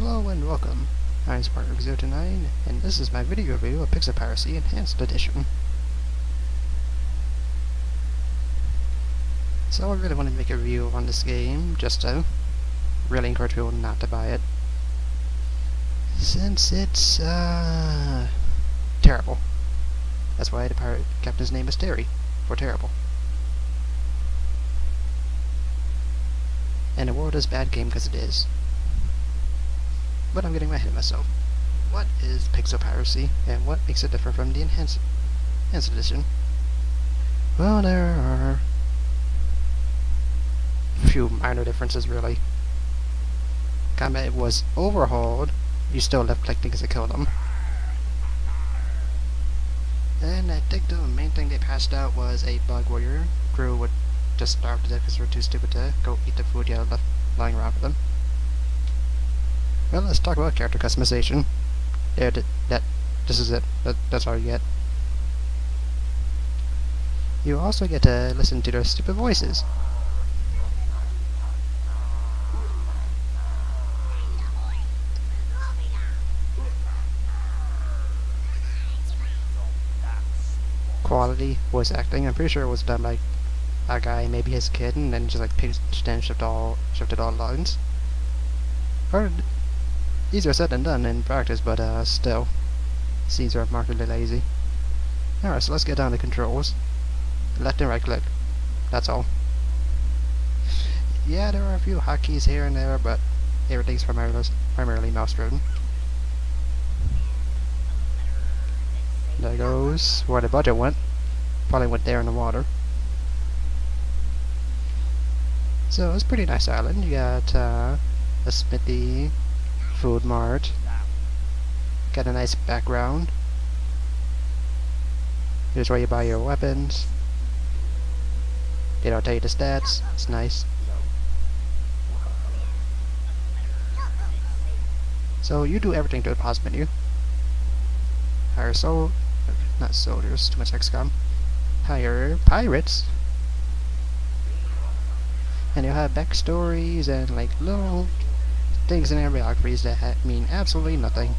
Hello and welcome. I'm Spark029 and this is my video review of Piracy Enhanced Edition. So I really want to make a review on this game, just to really encourage people not to buy it, since it's terrible. That's why the pirate captain's name is Terry, for terrible. And the world is a bad game because it is. But I'm getting ahead of myself. What is pixel piracy, and what makes it different from the Enhanced Edition? Well, there are a few minor differences, really. Combat was overhauled, you still left-click things to kill them. And I think the main thing they patched out was a bug where your crew would just starve to death because they were too stupid to go eat the food you had left lying around for them. Well, let's talk about character customization. This is it. That's all you get. You also get to listen to their stupid voices. Quality voice acting. I'm pretty sure it was done by a guy, maybe his kid, and then just like pinched and shifted all lines. Or easier said than done in practice, but still, seems remarkably lazy. Alright, so let's get down to controls. Left and right click. That's all. Yeah, there are a few hotkeys here and there, but everything's primarily mouse driven. There goes where the budget went. Probably went there in the water. So it's a pretty nice island. You got a smithy, food mart, got a nice background. Here's where you buy your weapons. They don't tell you the stats. It's nice. So you do everything to the pause menu. Hire not soldiers, too much XCOM. Hire pirates. And you'll have backstories and like little things in their biographies that mean absolutely nothing.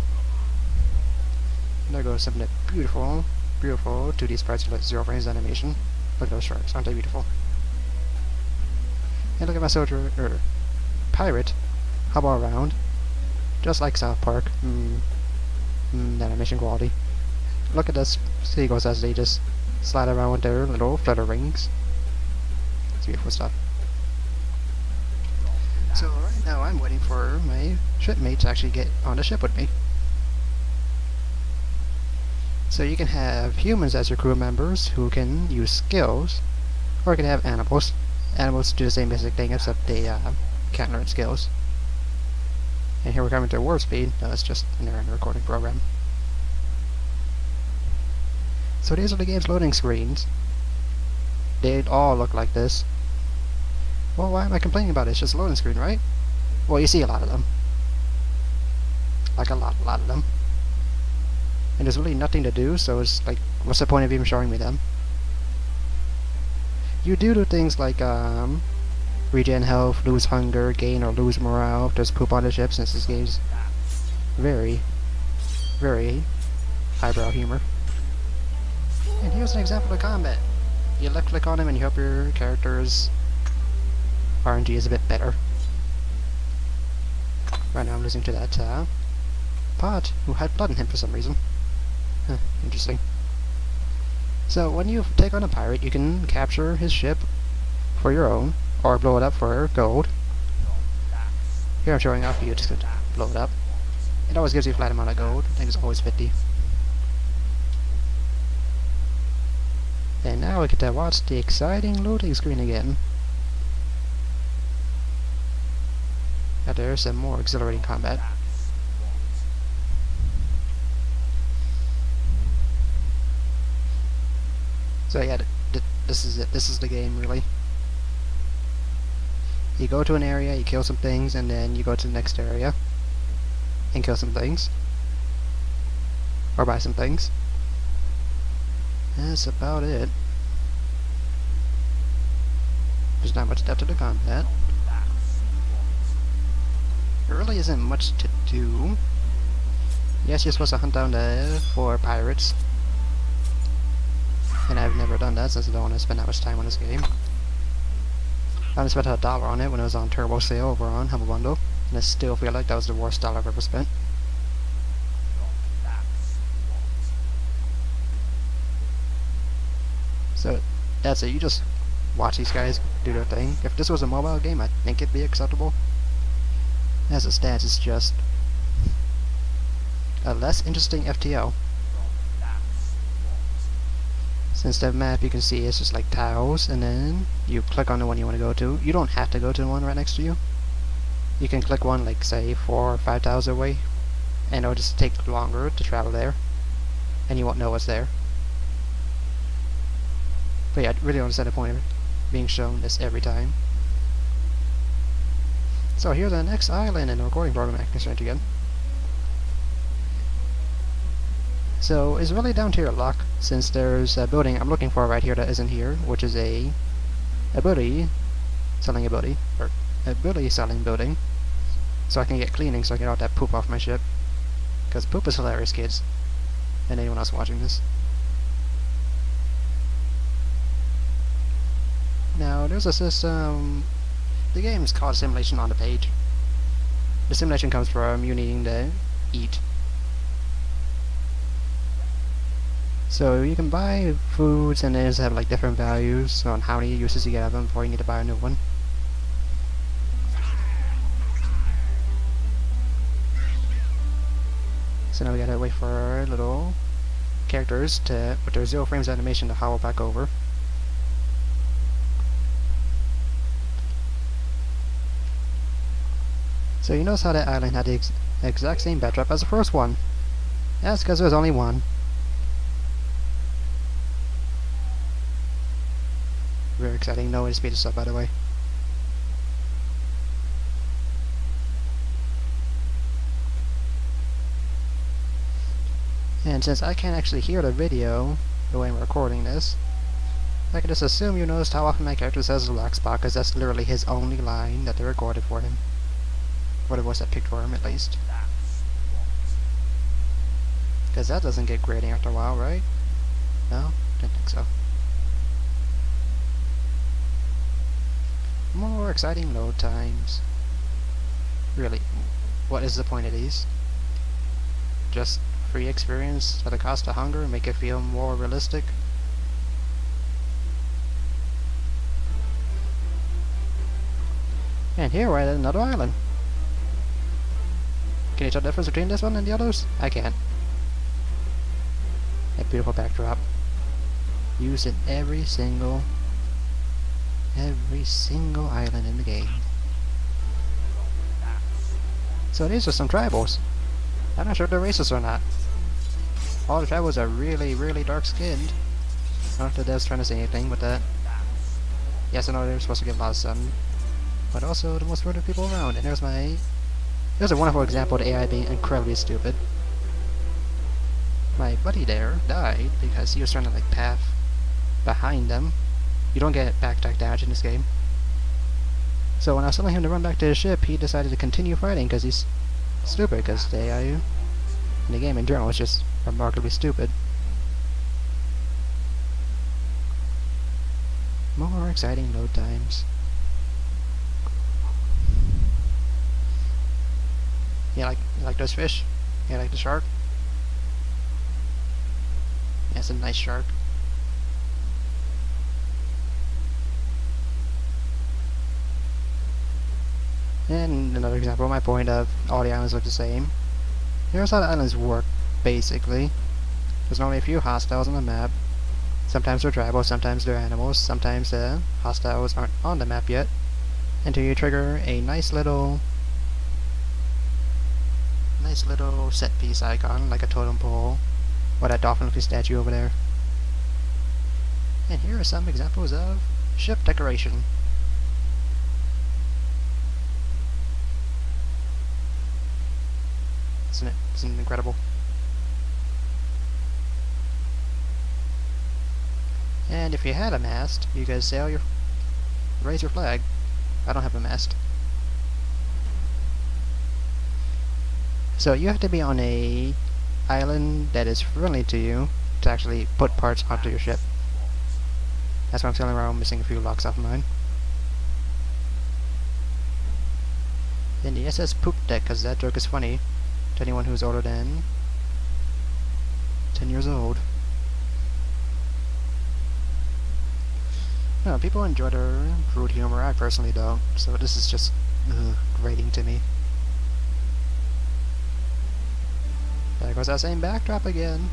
And there goes some of that beautiful 2D sprites with zero frames animation. Look at those sharks, aren't they beautiful? And look at my soldier, pirate, hobble around, just like South Park. The animation quality. Look at those seagulls as they just slide around with their little flutter rings. It's beautiful stuff. So right now I'm waiting for my shipmate to actually get on the ship with me. So you can have humans as your crew members who can use skills, or you can have animals. Animals do the same basic thing except they can't learn skills. And here we're coming to warp speed. No, it's just an error in the recording program. So these are the game's loading screens. They all look like this. Well, why am I complaining about it? It's just a loading screen, right? Well, you see a lot of them. Like a lot of them. And there's really nothing to do, so it's like, what's the point of even showing me them? You do things like, regen health, lose hunger, gain or lose morale, just poop on the ship, since this game's very, very highbrow humor. And here's an example of combat. You left click on him and you hope your character's RNG is a bit better. Right now I'm listening to that pot who had blood in him for some reason. Huh, interesting. So when you take on a pirate, you can capture his ship for your own, or blow it up for gold. Here I'm showing off, you just blow it up. It always gives you a flat amount of gold. I think it's always 50. And now we get to watch the exciting loading screen again. Now there's some more exhilarating combat. So yeah, this is it. This is the game, really. You go to an area, you kill some things, and then you go to the next area and kill some things. Or buy some things. That's about it. There's not much depth to the combat. there really isn't much to do. Yes, you're supposed to hunt down the 4 pirates. And I've never done that since I don't want to spend that much time on this game. I only spent $1 on it when it was on turbo sale over on Humble Bundle. And I still feel like that was the worst dollar I've ever spent. So that's it, you just watch these guys do their thing. If this was a mobile game, I think it'd be acceptable. As it stands, it's just a less interesting FTL. Since the map you can see is just like tiles, and then you click on the one you want to go to. You don't have to go to the one right next to you. You can click one like say 4 or 5 tiles away, and it'll just take longer to travel there, and you won't know what's there. But yeah, I really don't understand the point of being shown this every time. So here's the next island in the recording program I can start again. So it's really down to your luck, since there's a building I'm looking for right here that isn't here, which is a ability selling ability, or ability selling building, so I can get cleaning so I can get all that poop off my ship. Because poop is hilarious, kids, and anyone else watching this. Now there's a system. The game is called simulation on the page. The simulation comes from you needing to eat. So you can buy foods and they just have like different values on how many uses you get of them before you need to buy a new one. So now we gotta wait for our little characters to, with their 0 frames animation, to howl back over. So you notice how that island had the exact same backdrop as the first one. That's because there's only one. Very exciting. No way to speed this up, by the way. And since I can't actually hear the video the way I'm recording this, I can just assume you noticed how often my character says relax spot, because that's literally his only line that they recorded for him. What it was that picked for him, at least. Because that doesn't get grading after a while, right? No? Didn't think so. More exciting load times. Really, what is the point of these? Just free experience at the cost of hunger, make it feel more realistic? And here we're at another island. Can you tell the difference between this one and the others? I can't. A beautiful backdrop. Used in every single island in the game. So these are some tribals. I'm not sure if they're racist or not. All the tribals are really, really dark skinned. I don't know if the dev's trying to say anything with that. Yes, I know they're supposed to get a lot of sun, but also the most productive people around. And there's a wonderful example of the AI being incredibly stupid. My buddy there died because he was trying to like path behind them. You don't get backtrack damage in this game. So when I was telling him to run back to his ship, he decided to continue fighting because he's stupid, because the AI in the game in general is just remarkably stupid. More exciting load times. You like those fish? You like the shark? Yeah, it's a nice shark. And another example of my point of all the islands look the same. Here's how the islands work, basically. There's only a few hostiles on the map. Sometimes they're tribal, sometimes they're animals, sometimes the hostiles aren't on the map yet. Until you trigger a nice little set piece icon, like a totem pole, or that dolphin-looking statue over there. And here are some examples of ship decoration. Isn't it incredible? And if you had a mast, you could raise your flag. I don't have a mast. So you have to be on a island that is friendly to you to actually put parts onto your ship. That's why I'm sailing around missing a few locks off mine. Then the SS Poop Deck, because that joke is funny to anyone who's older than 10 years old. No, people enjoy their crude humor. I personally don't. So this is just grating to me. There goes that same backdrop again.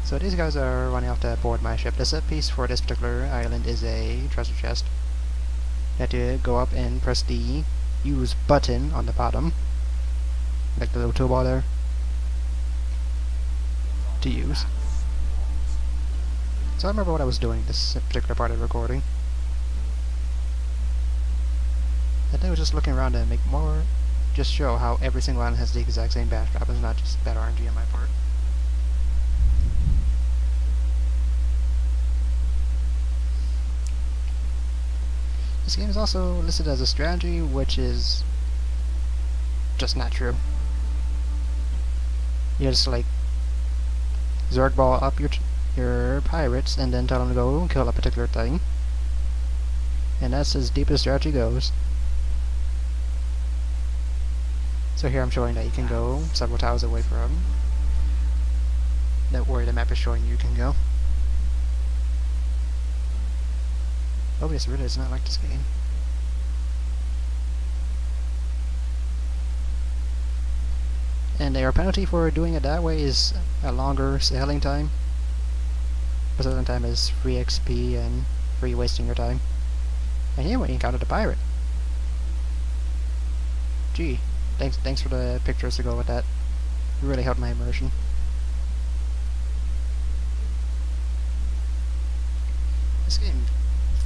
So these guys are running off to board my ship. The set piece for this particular island is a treasure chest. You have to go up and press the use button on the bottom, like the little toolbar there, to use. So I remember what I was doing this particular part of the recording. And I was just looking around to make more, just show how every single island has the exact same backdrop. It's not just bad RNG on my part. This game is also listed as a strategy, which is just not true. You just like Zerg ball up your pirates and then tell them to go kill a particular thing, and that's as deep as strategy goes. So here I'm showing that you can go several tiles away from that where the map is showing you can go. Oh, this really does not like this game. And their penalty for doing it that way is a longer sailing time. But sailing time is free XP and free wasting your time. And here we encountered a pirate. Gee, thanks for the pictures to go with that. It really helped my immersion. This game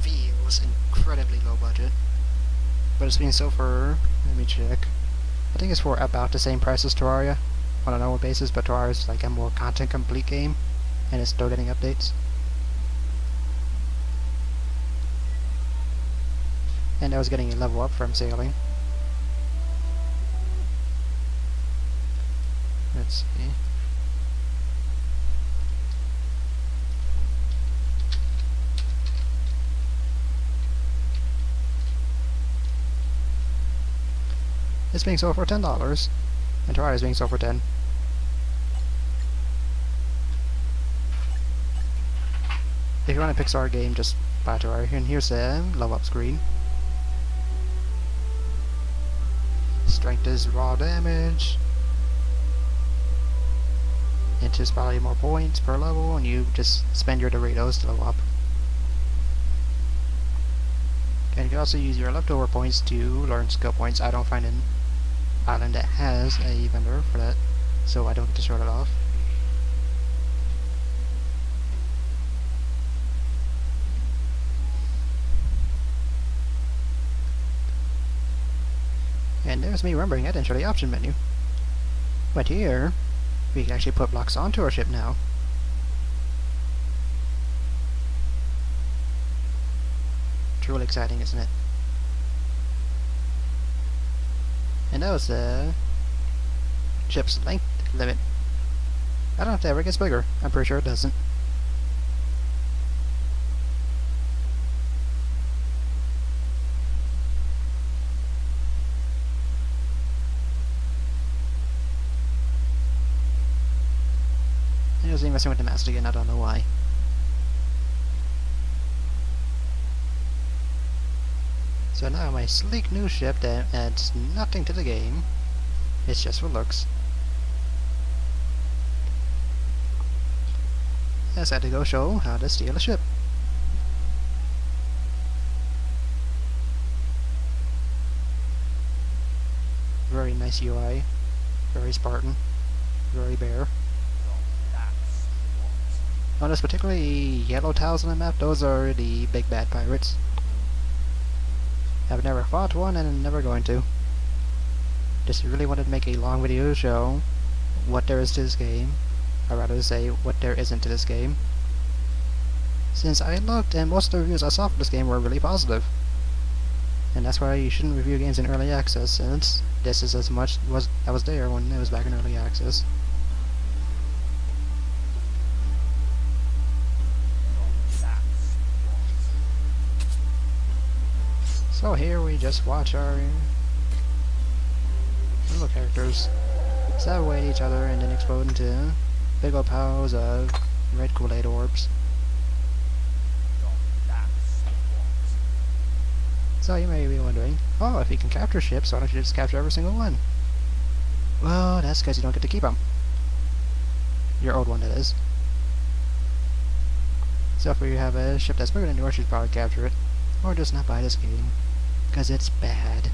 feels incredibly low budget, but it's being sold for, let me check, I think it's for about the same price as Terraria on a normal basis, but Terraria is like a more content complete game and it's still getting updates. And I was getting a level up from sailing. Let's see. It's being sold for $10, and Terraria is being sold for $10. If you want a Pixar game, just buy Terraria. And here's the level up screen. Strength is raw damage. Int is probably more points per level, and you just spend your Doritos to level up. And you can also use your leftover points to learn skill points. I don't find an island that has a vendor for that, so I don't get to show it off. And there's me remembering I didn't show the option menu. But here, we can actually put blocks onto our ship now. Truly exciting, isn't it? And that was the ship's length limit. I don't know if that ever gets bigger. I'm pretty sure it doesn't. I was messing with the mast again, I don't know why. So now my sleek new ship that adds nothing to the game, it's just for looks. I decided to go show how to steal a ship. Very nice UI, very Spartan, very bare. Notice particularly yellow tiles on the map, those are the big bad pirates. I've never fought one and I'm never going to. Just really wanted to make a long video to show what there is to this game. I'd rather say what there isn't to this game. Since I looked and most of the reviews I saw for this game were really positive. And that's why you shouldn't review games in early access, since this is as much that was there when it was back in early access. So here we just watch our little characters stab away at each other and then explode into big old piles of red Kool-Aid orbs. So you may be wondering, oh, if you can capture ships, why don't you just capture every single one? Well, that's because you don't get to keep them. Your old one, that is. So if you have a ship that's bigger than yours, you should probably capture it. Or just not buy this game, because it's bad.